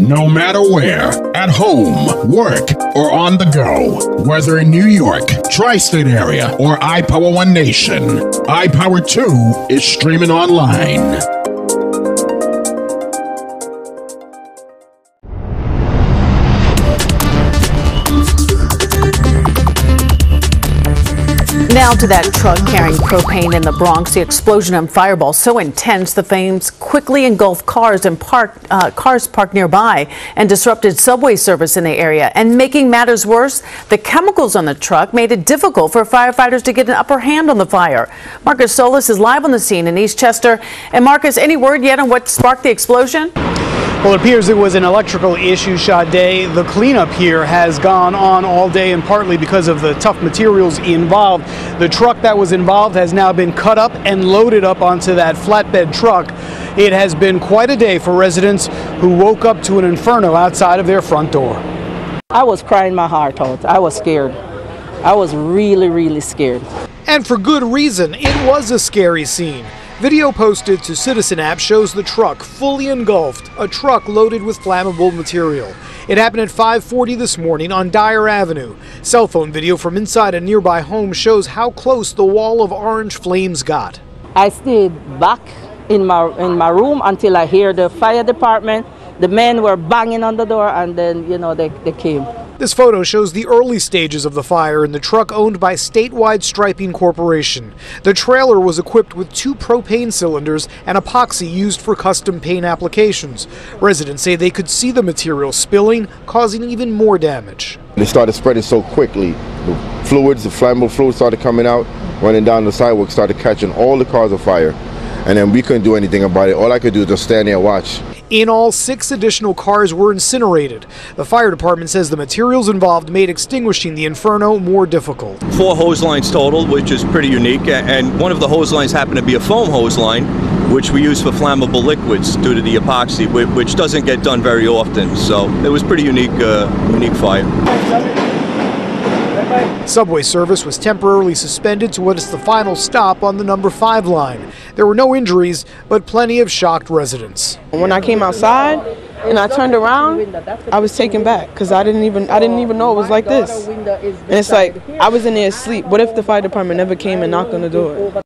No matter where, at home, work, or on the go. Whether in New York, tri-state area, or iPower One Nation, iPower 2 is streaming online. Now to that truck carrying propane in the Bronx. The explosion and fireball so intense the flames quickly engulfed cars and cars parked nearby and disrupted subway service in the area. And making matters worse, the chemicals on the truck made it difficult for firefighters to get an upper hand on the fire. Marcus Solis is live on the scene in Eastchester. And Marcus, any word yet on what sparked the explosion? Well, it appears it was an electrical issue, Sade. The cleanup here has gone on all day, and partly because of the tough materials involved. The truck that was involved has now been cut up and loaded up onto that flatbed truck. It has been quite a day for residents who woke up to an inferno outside of their front door. I was crying my heart out. I was scared. I was really, really scared. And for good reason. It was a scary scene. Video posted to Citizen app shows the truck fully engulfed, a truck loaded with flammable material. It happened at 5:40 this morning on Dyer Avenue. Cell phone video from inside a nearby home shows how close the wall of orange flames got. I stayed back in my room until I hear the fire department. The men were banging on the door, and then, they came. This photo shows the early stages of the fire in the truck owned by Statewide Striping Corporation. The trailer was equipped with 2 propane cylinders and epoxy used for custom paint applications. Residents say they could see the material spilling, causing even more damage. They started spreading so quickly. The flammable fluids started coming out, running down the sidewalk, started catching all the cars on fire. And then we couldn't do anything about it. All I could do was just stand there and watch. In all, 6 additional cars were incinerated. The fire department says the materials involved made extinguishing the inferno more difficult. 4 hose lines total, which is pretty unique, and one of the hose lines happened to be a foam hose line, which we use for flammable liquids due to the epoxy, which doesn't get done very often. So it was pretty unique fire. Subway service was temporarily suspended to what is the final stop on the number 5 line. There were no injuries, but plenty of shocked residents. When I came outside and I turned around, I was taken back because I didn't even know it was like this. And it's like I was in there asleep. What if the fire department never came and knocked on the door?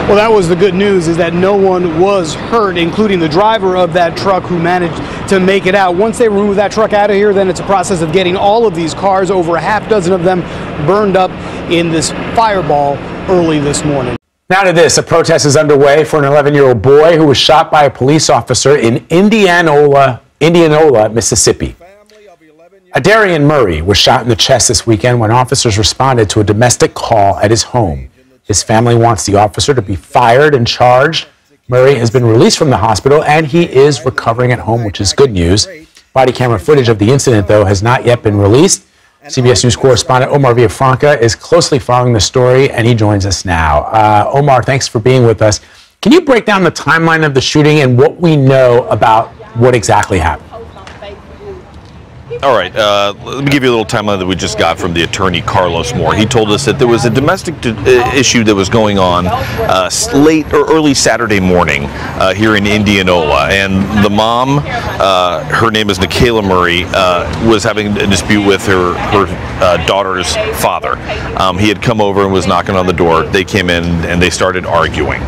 Well, that was the good news, is that no one was hurt, including the driver of that truck who managed to make it out. Once they remove that truck out of here, then it's a process of getting all of these cars, over a half dozen of them, burned up in this fireball early this morning. Now to this, a protest is underway for an 11-year-old boy who was shot by a police officer in Indianola, Mississippi. Adarian Murray was shot in the chest this weekend when officers responded to a domestic call at his home. His family wants the officer to be fired and charged. Murray has been released from the hospital and he is recovering at home, which is good news. Body camera footage of the incident, though, has not yet been released. CBS News correspondent Omar Villafranca is closely following the story and he joins us now. Omar, thanks for being with us. Can you break down the timeline of the shooting and what we know about what exactly happened? All right, let me give you a little timeline that we just got from the attorney, Carlos Moore. He told us that there was a domestic issue that was going on late or early Saturday morning here in Indianola. And the mom, her name is Nikayla Murray, was having a dispute with her daughter's father. He had come over and was knocking on the door. They came in and they started arguing.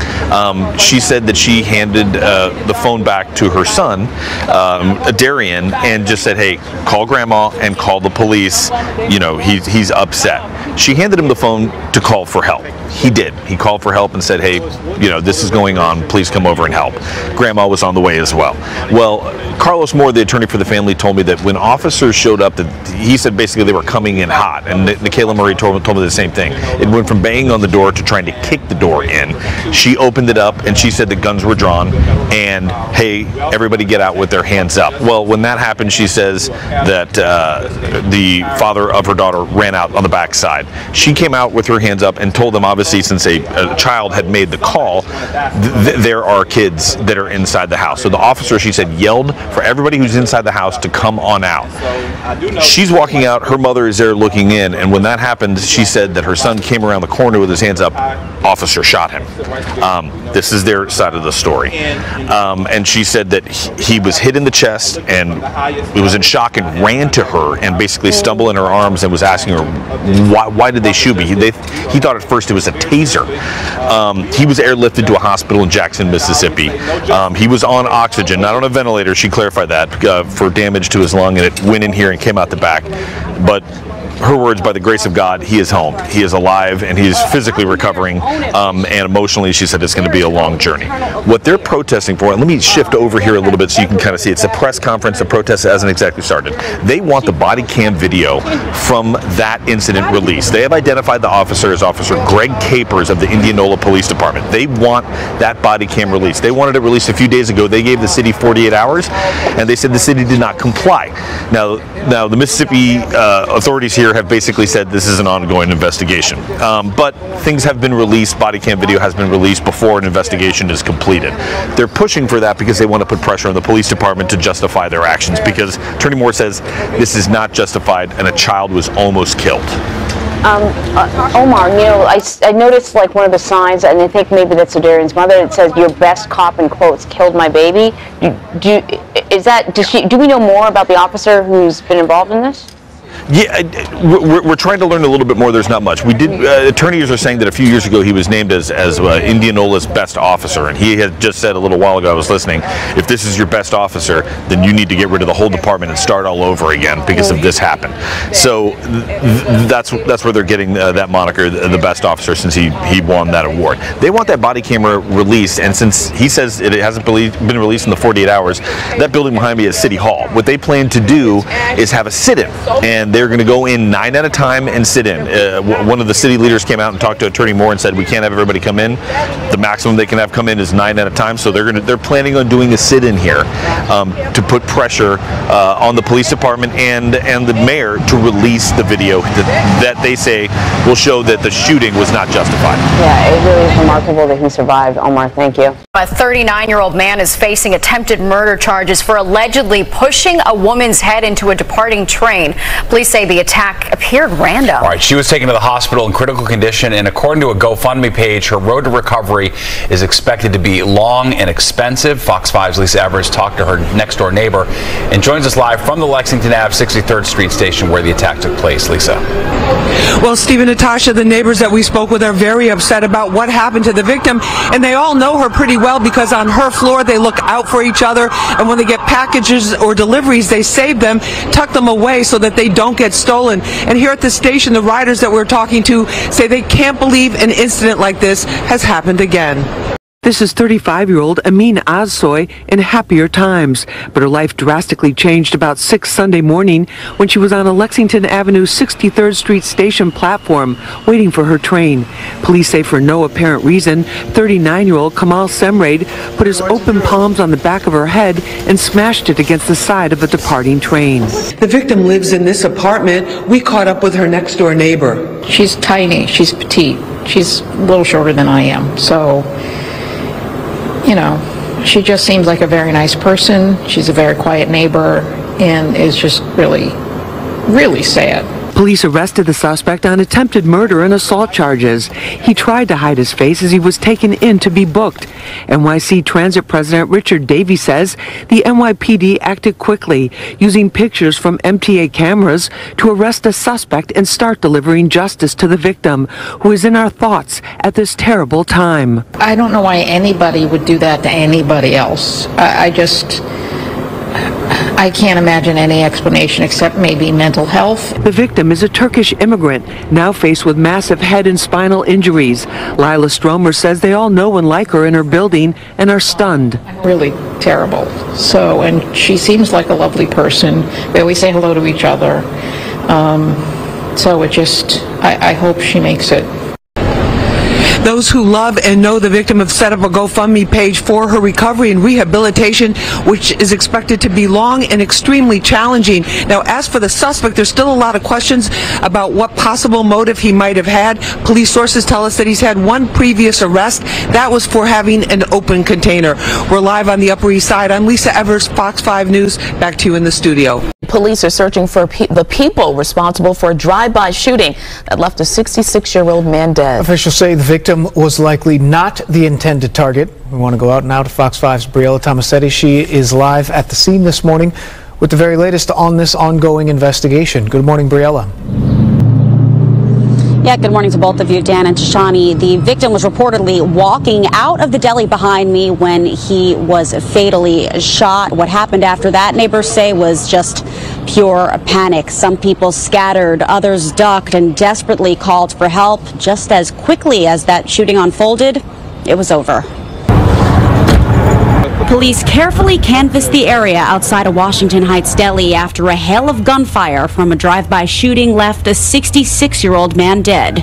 She said that she handed the phone back to her son, Adarian, and just said, hey, call grandma and call the police. You know, he's upset. She handed him the phone to call for help. He did. He called for help and said, hey, you know, this is going on. Please come over and help. Grandma was on the way as well. Well, Carlos Moore, the attorney for the family, told me that when officers showed up, that he said basically they were coming in hot. And Nikayla Murray told me the same thing. It went from banging on the door to trying to kick the door in. She opened it up and she said the guns were drawn and, hey, everybody get out with their hands up. Well, when that happened, she says that the father of her daughter ran out on the backside. She came out with her hands up and told them, obviously, since a child had made the call, there are kids that are inside the house. So the officer, she said, yelled for everybody who's inside the house to come on out. She's walking out, her mother is there looking in, and when that happened, she said that her son came around the corner with his hands up, officer shot him. This is their side of the story. And she said that he was hit in the chest and he was in shock and ran to her and basically stumbled in her arms and was asking her, why did they shoot me? He thought at first it was a taser. He was airlifted to a hospital in Jackson, Mississippi. He was on oxygen, not on a ventilator, she clarified that, for damage to his lung, and it went in here and came out the back. But her words, by the grace of God, he is home. He is alive, and he is physically recovering, and emotionally, she said it's going to be a long journey. What they're protesting for, and let me shift over here a little bit so you can kind of see, it's a press conference, the protest hasn't exactly started. They want the body cam video from that incident released. They have identified the officer as Officer Greg Capers of the Indianola Police Department. They want that body cam released. They wanted it released a few days ago. They gave the city 48 hours, and they said the city did not comply. Now the Mississippi authorities here have basically said this is an ongoing investigation. But things have been released, body cam video has been released before an investigation is completed. They're pushing for that because they want to put pressure on the police department to justify their actions, because Attorney Moore says this is not justified and a child was almost killed. Omar, you know, I noticed like one of the signs, and I think maybe that's Adarian's mother, it says "Your best cop," in quotes, killed my baby. Do we know more about the officer who's been involved in this? Yeah, we're trying to learn a little bit more. There's not much. We did. Attorneys are saying that a few years ago he was named as Indianola's best officer, and he had just said a little while ago, I was listening, if this is your best officer, then you need to get rid of the whole department and start all over again because of this happened. So that's where they're getting that moniker, the best officer, since he won that award. They want that body camera released, and since he says it hasn't been released in the 48 hours, that building behind me is City Hall. What they plan to do is have a sit-in, and they're going to go in 9 at a time and sit in. One of the city leaders came out and talked to Attorney Moore and said we can't have everybody come in. The maximum they can have come in is 9 at a time. So they're planning on doing a sit-in here to put pressure on the police department and the mayor to release the video that they say will show that the shooting was not justified. Yeah, it really is remarkable that he survived. Omar, thank you. A 39-year-old man is facing attempted murder charges for allegedly pushing a woman's head into a departing train. Police say the attack appeared random. All right, she was taken to the hospital in critical condition, and according to a GoFundMe page, her road to recovery is expected to be long and expensive. Fox 5's Lisa Everett talked to her next-door neighbor and joins us live from the Lexington Ave 63rd Street station where the attack took place. Lisa. Well, Steve and Natasha, the neighbors that we spoke with are very upset about what happened to the victim, and they all know her pretty well because on her floor they look out for each other, and when they get packages or deliveries, they save them, tuck them away so that they don't get stolen. And here at the station, the riders that we're talking to say they can't believe an incident like this has happened again. This is 35-year-old Amin Azsoy in happier times, but her life drastically changed about 6 Sunday morning when she was on a Lexington Avenue 63rd Street station platform waiting for her train. Police say for no apparent reason, 39-year-old Kamal Semraid put his open palms on the back of her head and smashed it against the side of a departing train. The victim lives in this apartment. We caught up with her next-door neighbor. She's tiny. She's petite. She's a little shorter than I am, so... You know, she just seems like a very nice person. She's a very quiet neighbor and is just really, really sad. Police arrested the suspect on attempted murder and assault charges. He tried to hide his face as he was taken in to be booked. NYC Transit President Richard Davey says the NYPD acted quickly, using pictures from MTA cameras to arrest a suspect and start delivering justice to the victim, who is in our thoughts at this terrible time. I don't know why anybody would do that to anybody else. I can't imagine any explanation except maybe mental health. The victim is a Turkish immigrant, now faced with massive head and spinal injuries. Lila Stromer says they all know and like her in her building and are stunned. Really terrible. So, and she seems like a lovely person. We always say hello to each other. So it just, I hope she makes it. Those who love and know the victim have set up a GoFundMe page for her recovery and rehabilitation, which is expected to be long and extremely challenging. Now, as for the suspect, there's still a lot of questions about what possible motive he might have had. Police sources tell us that he's had one previous arrest. That was for having an open container. We're live on the Upper East Side. I'm Lisa Evers, Fox 5 News. Back to you in the studio. Police are searching for the people responsible for a drive-by shooting that left a 66-year-old man dead. Officials say the victim was likely not the intended target. We want to go out now to Fox 5's Briella Tomasetti. She is live at the scene this morning with the very latest on this ongoing investigation. Good morning, Briella. Yeah, good morning to both of you, Dan and Tashani. The victim was reportedly walking out of the deli behind me when he was fatally shot. What happened after that, neighbors say, was just pure panic. Some people scattered, others ducked and desperately called for help. Just as quickly as that shooting unfolded, it was over. Police carefully canvassed the area outside a Washington Heights deli after a hail of gunfire from a drive-by shooting left a 66-year-old man dead.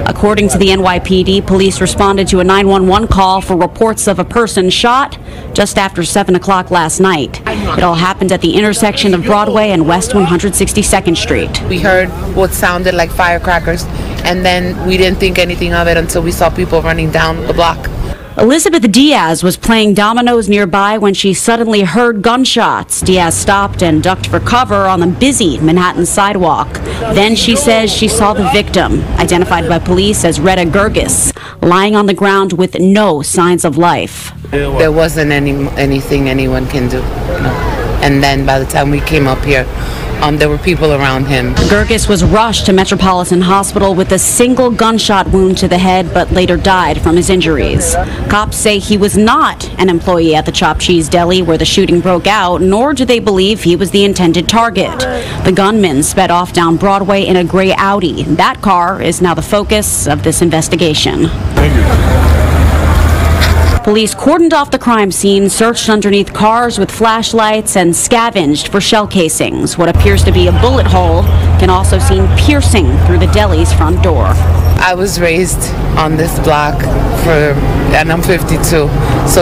According to the NYPD, police responded to a 911 call for reports of a person shot just after 7 o'clock last night. It all happened at the intersection of Broadway and West 162nd Street. We heard what sounded like firecrackers, and then we didn't think anything of it until we saw people running down the block. Elizabeth Diaz was playing dominoes nearby when she suddenly heard gunshots. Diaz stopped and ducked for cover on the busy Manhattan sidewalk. Then she says she saw the victim, identified by police as Retta Gergis, lying on the ground with no signs of life. There wasn't anything anyone can do. And then by the time we came up here, there were people around him. Gergis was rushed to Metropolitan Hospital with a single gunshot wound to the head, but later died from his injuries. Cops say he was not an employee at the Chopped Cheese Deli where the shooting broke out, nor do they believe he was the intended target. The gunman sped off down Broadway in a gray Audi. That car is now the focus of this investigation. Thank you. Police cordoned off the crime scene, searched underneath cars with flashlights, and scavenged for shell casings. What appears to be a bullet hole can also be seen piercing through the deli's front door. I was raised on this block and I'm 52, so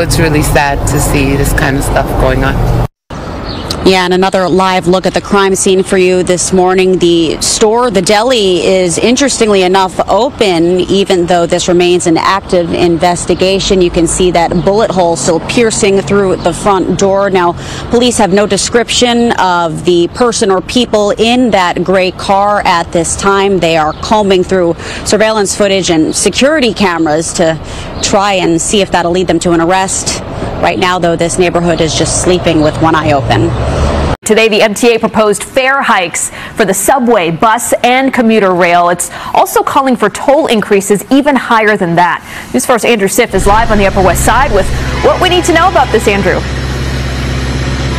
it's really sad to see this kind of stuff going on. Yeah, and another live look at the crime scene for you this morning. The store, the deli, is interestingly enough open, even though this remains an active investigation. You can see that bullet hole still piercing through the front door. Now, police have no description of the person or people in that gray car at this time. They are combing through surveillance footage and security cameras to try and see if that'll lead them to an arrest. Right now, though, this neighborhood is just sleeping with one eye open. Today, the MTA proposed fare hikes for the subway, bus, and commuter rail. It's also calling for toll increases even higher than that. News 4's Andrew Sift is live on the Upper West Side with what we need to know about this, Andrew.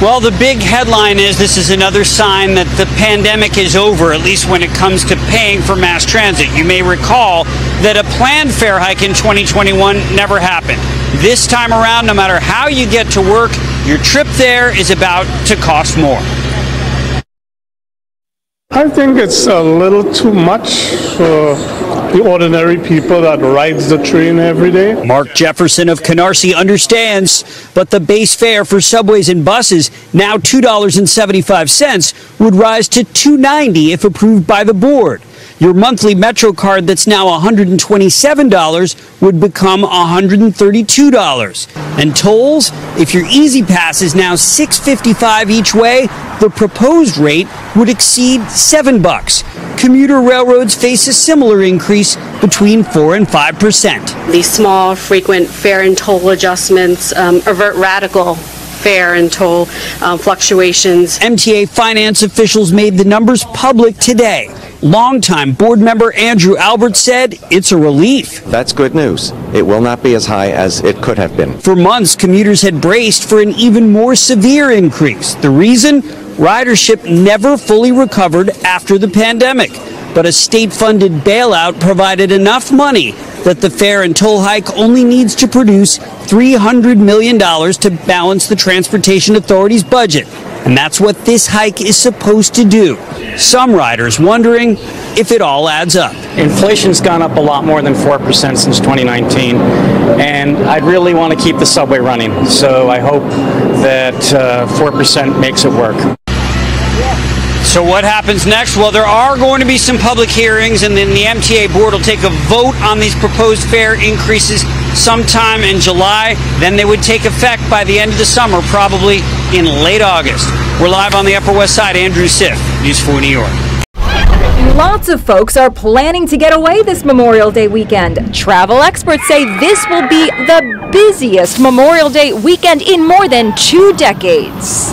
Well, the big headline is this is another sign that the pandemic is over, at least when it comes to paying for mass transit. You may recall that a planned fare hike in 2021 never happened. This time around, no matter how you get to work, your trip there is about to cost more. I think it's a little too much for the ordinary people that rides the train every day. Mark Jefferson of Canarsie understands, but the base fare for subways and buses, now $2.75, would rise to $2.90 if approved by the board. Your monthly Metro card that's now $127 would become $132. And tolls, if your Easy Pass is now $6.55 each way, the proposed rate would exceed $7. Commuter railroads face a similar increase between 4% and 5%. These small, frequent fare and toll adjustments avert radical fare and toll fluctuations. MTA finance officials made the numbers public today. Longtime board member Andrew Albert said it's a relief. That's good news. It will not be as high as it could have been. For months, commuters had braced for an even more severe increase. The reason? Ridership never fully recovered after the pandemic. But a state-funded bailout provided enough money that the fare and toll hike only needs to produce $300 million to balance the Transportation Authority's budget. And that's what this hike is supposed to do. Some riders wondering if it all adds up. Inflation's gone up a lot more than 4% since 2019, and I'd really want to keep the subway running. So I hope that 4% makes it work. So what happens next? Well, there are going to be some public hearings, and then the MTA board will take a vote on these proposed fare increases sometime in July. Then they would take effect by the end of the summer, probably in late August. We're live on the Upper West Side. Andrew Siff, News 4 New York. Lots of folks are planning to get away this Memorial Day weekend. Travel experts say this will be the busiest Memorial Day weekend in more than 2 decades.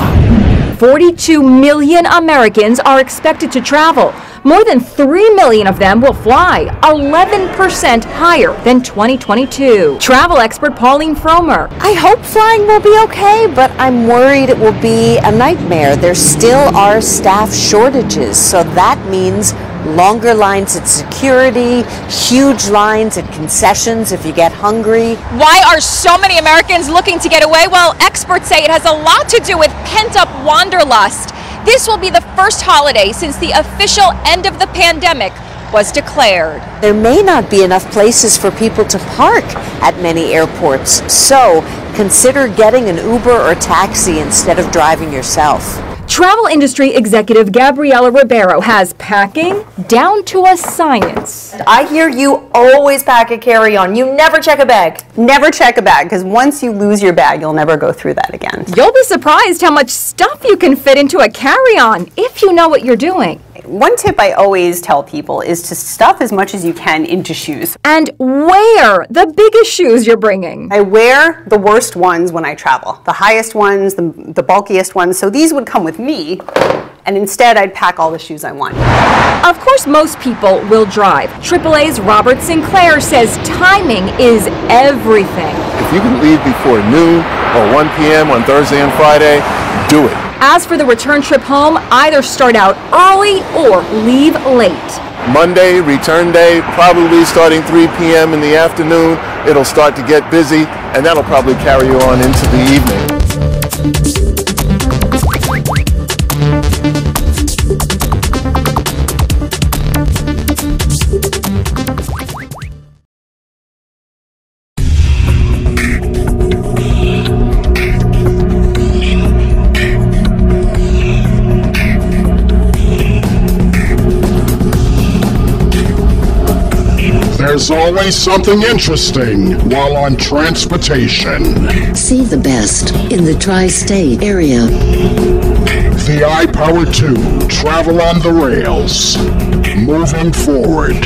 42 million Americans are expected to travel. More than 3 million of them will fly, 11% higher than 2022. Travel expert Pauline Fromer. I hope flying will be okay, but I'm worried it will be a nightmare. There still are staff shortages, so that means longer lines at security, huge lines at concessions if you get hungry. Why are so many Americans looking to get away? Well, experts say it has a lot to do with pent-up wanderlust. This will be the first holiday since the official end of the pandemic was declared. There may not be enough places for people to park at many airports, so consider getting an Uber or taxi instead of driving yourself. Travel industry executive Gabriela Ribeiro has packing down to a science. I hear you always pack a carry-on. You never check a bag. Never check a bag, because once you lose your bag, you'll never go through that again. You'll be surprised how much stuff you can fit into a carry-on if you know what you're doing. One tip I always tell people is to stuff as much as you can into shoes. And wear the biggest shoes you're bringing. I wear the worst ones when I travel. The highest ones, the bulkiest ones. So these would come with me, and instead I'd pack all the shoes I want. Of course, most people will drive. AAA's Robert Sinclair says timing is everything. If you can leave before noon or 1 p.m. on Thursday and Friday, do it. As for the return trip home, either start out early or leave late. Monday, return day, probably starting 3 p.m. in the afternoon. It'll start to get busy, and that'll probably carry you on into the evening. There's always something interesting while on transportation. See the best in the tri-state area. The iPower 2, travel on the rails, moving forward.